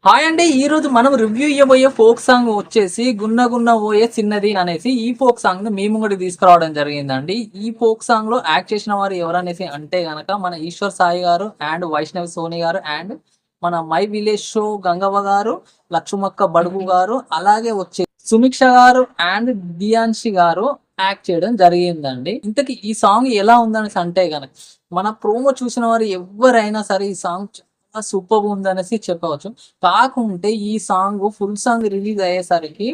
Hi అండి. ఈ రోజు మనం రివ్యూ ఇవ్వబోయే ఫోక్ సాంగ్ వచ్చేసి గున్న గున్న ఓయే చిన్నది అనేసి ఈ ఫోక్ సాంగ్ ని మేము కూడా తీసుకురావడం జరిగిందండి. ఈ ఫోక్ సాంగ్ లో యాక్ట్ చేసిన వారు ఎవరనేసి అంటే గనక మన ఈశ్వర్ సాయి గారు అండ్ వైష్ణవి సోని గారు అండ్ మన మై విలేజ్ షో గంగవ్వ గారు, లక్ష్మక్క బడుగు గారు, అలాగే వచ్చే సుమిక్ష గారు అండ్ దియాన్షి గారు యాక్ట్ చేయడం జరిగిందండి. ఇంతకీ ఈ సాంగ్ ఎలా ఉందనేసి అంటే గనక మన ప్రోమో చూసిన వారు ఎవరైనా సరే ఈ సాంగ్ సూపర్ ఉందనేసి చెప్పవచ్చు. కాకుంటే ఈ సాంగ్ ఫుల్ సాంగ్ రిలీజ్ అయ్యేసరికి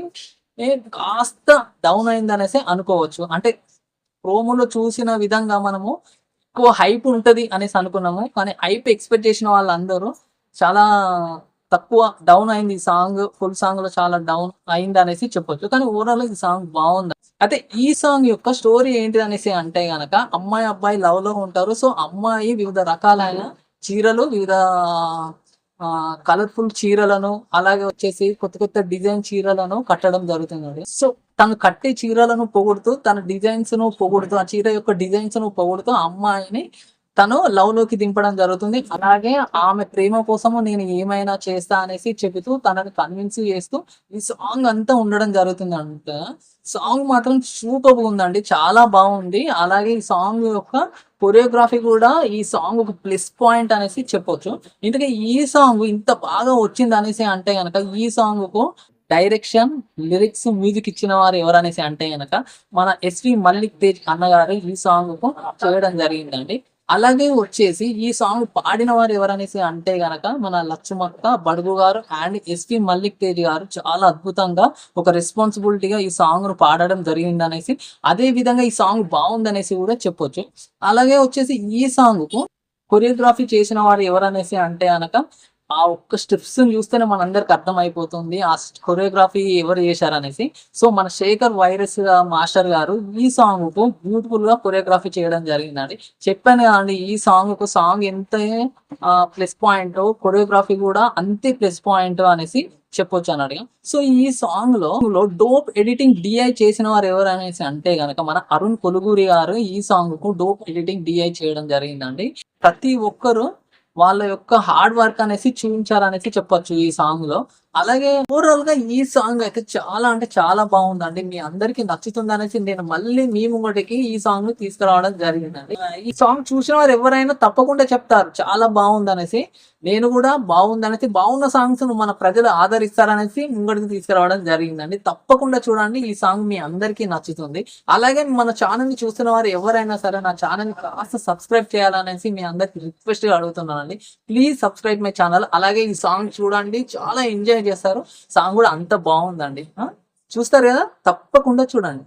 కాస్త డౌన్ అయిందనేసి అనుకోవచ్చు. అంటే ప్రోమోలో చూసిన విధంగా మనము ఎక్కువ హైప్ ఉంటది అనేసి అనుకున్నాము. కానీ హైప్ ఎక్స్పెక్ట్ చేసిన వాళ్ళందరూ చాలా తక్కువ డౌన్ అయింది. ఈ సాంగ్ ఫుల్ సాంగ్ లో చాలా డౌన్ అయింది అనేసి చెప్పొచ్చు. కానీ ఓవరాల్ ఈ సాంగ్ బాగుంది. అయితే ఈ సాంగ్ యొక్క స్టోరీ ఏంటిది అనేసి అంటే గనక అమ్మాయి అబ్బాయి లవ్ లో ఉంటారు. సో అమ్మాయి వివిధ రకాలైన చీరలు, వివిధ కలర్ఫుల్ చీరలను, అలాగే వచ్చేసి కొత్త కొత్త డిజైన్ చీరలను కట్టడం జరుగుతుందండి. సో తను కట్టే చీరలను పొగుడుతూ, తన డిజైన్స్ ను పొగుడుతూ, ఆ చీర యొక్క డిజైన్స్ ను పొగుడుతూ అమ్మాయిని తను లవ్ లోకి దింపడం జరుగుతుంది. అలాగే ఆమె ప్రేమ కోసము నేను ఏమైనా చేస్తా అనేసి చెబుతూ తనని కన్విన్స్ చేస్తూ ఈ సాంగ్ అంతా ఉండడం జరుగుతుంది అంట. సాంగ్ మాత్రం సూపర్ ఉందండి, చాలా బాగుంది. అలాగే ఈ సాంగ్ యొక్క కొరియోగ్రఫీ కూడా ఈ సాంగ్ ఒక ప్లస్ పాయింట్ అనేసి చెప్పొచ్చు. ఎందుకంటే ఈ సాంగ్ ఇంత బాగా వచ్చింది అనేసి అంటే గనక ఈ సాంగ్ కు డైరెక్షన్, లిరిక్స్, మ్యూజిక్ ఇచ్చిన వారు ఎవరనేసి అంటే గనక మన ఎస్వి మల్లిక్ తేజ్ అన్నగారు ఈ సాంగ్ కు చేయడం జరిగిందండి. అలాగే వచ్చేసి ఈ సాంగ్ పాడిన వారు ఎవరనేసి అంటే గనక మన లక్ష్మక్క బడుగు గారు అండ్ ఎస్వి మల్లిక్ తేజ్ గారు చాలా అద్భుతంగా ఒక రెస్పాన్సిబిలిటీగా ఈ సాంగ్ ను పాడడం జరిగింది అనేసి, అదే విధంగా ఈ సాంగ్ బాగుందనేసి కూడా చెప్పొచ్చు. అలాగే వచ్చేసి ఈ సాంగ్ కు కొరియోగ్రఫీ చేసిన వారు ఎవరనేసి అంటే గనక ఆ ఒక్క స్టెప్స్ చూస్తేనే మనందరికి అర్థం అయిపోతుంది ఆ కొరియోగ్రఫీ ఎవరు చేశారనేసి. సో మన శేఖర్ వైరస్ మాస్టర్ గారు ఈ సాంగ్ కు బ్యూటిఫుల్ గా కొరియోగ్రఫీ చేయడం జరిగిందండి. చెప్పాను కదండి, ఈ సాంగ్ ఎంత ప్లస్ పాయింట్, కొరియోగ్రఫీ కూడా అంతే ప్లస్ పాయింట్ అనేసి చెప్పొచ్చు అన్నాడు. సో ఈ సాంగ్ లో డోప్ ఎడిటింగ్ డిఐ చేసిన వారు ఎవరు అనేసి అంటే గనక మన అరుణ్ కొలుగూరి గారు ఈ సాంగ్ కు డోప్ ఎడిటింగ్ డిఐ చేయడం జరిగిందండి. ప్రతి ఒక్కరు వాళ్ళ యొక్క హార్డ్ వర్క్ అనేసి చూపించారనేసి చెప్పొచ్చు ఈ సాంగ్ లో. అలాగే ఓవరాల్ గా ఈ సాంగ్ అయితే చాలా అంటే చాలా బాగుందండి. మీ అందరికి నచ్చుతుంది అనేసి నేను మళ్ళీ మీ ముంగటికి ఈ సాంగ్ ని తీసుకురావడం జరిగిందండి. ఈ సాంగ్ చూసిన వారు ఎవరైనా తప్పకుండా చెప్తారు చాలా బాగుంది అనేసి. నేను కూడా బాగుందనేసి, బాగున్న సాంగ్స్ ను మన ప్రజలు ఆదరిస్తారనేసి ముంగడికి తీసుకురావడం జరిగిందండి. తప్పకుండా చూడండి, ఈ సాంగ్ మీ అందరికీ నచ్చుతుంది. అలాగే మన ఛానల్ ని చూస్తున్న వారు ఎవరైనా సరే నా ఛానల్ ని కాస్త సబ్స్క్రైబ్ చేయాలనేసి మీ అందరికి రిక్వెస్ట్ గా అడుగుతున్నానండి. Please subscribe my channel. అలాగే ఈ సాంగ్ చూడండి, చాలా ఎంజాయ్ చేస్తారు. సాంగ్ కూడా అంత బాగుందండి. చూస్తారు కదా, తప్పకుండా చూడండి.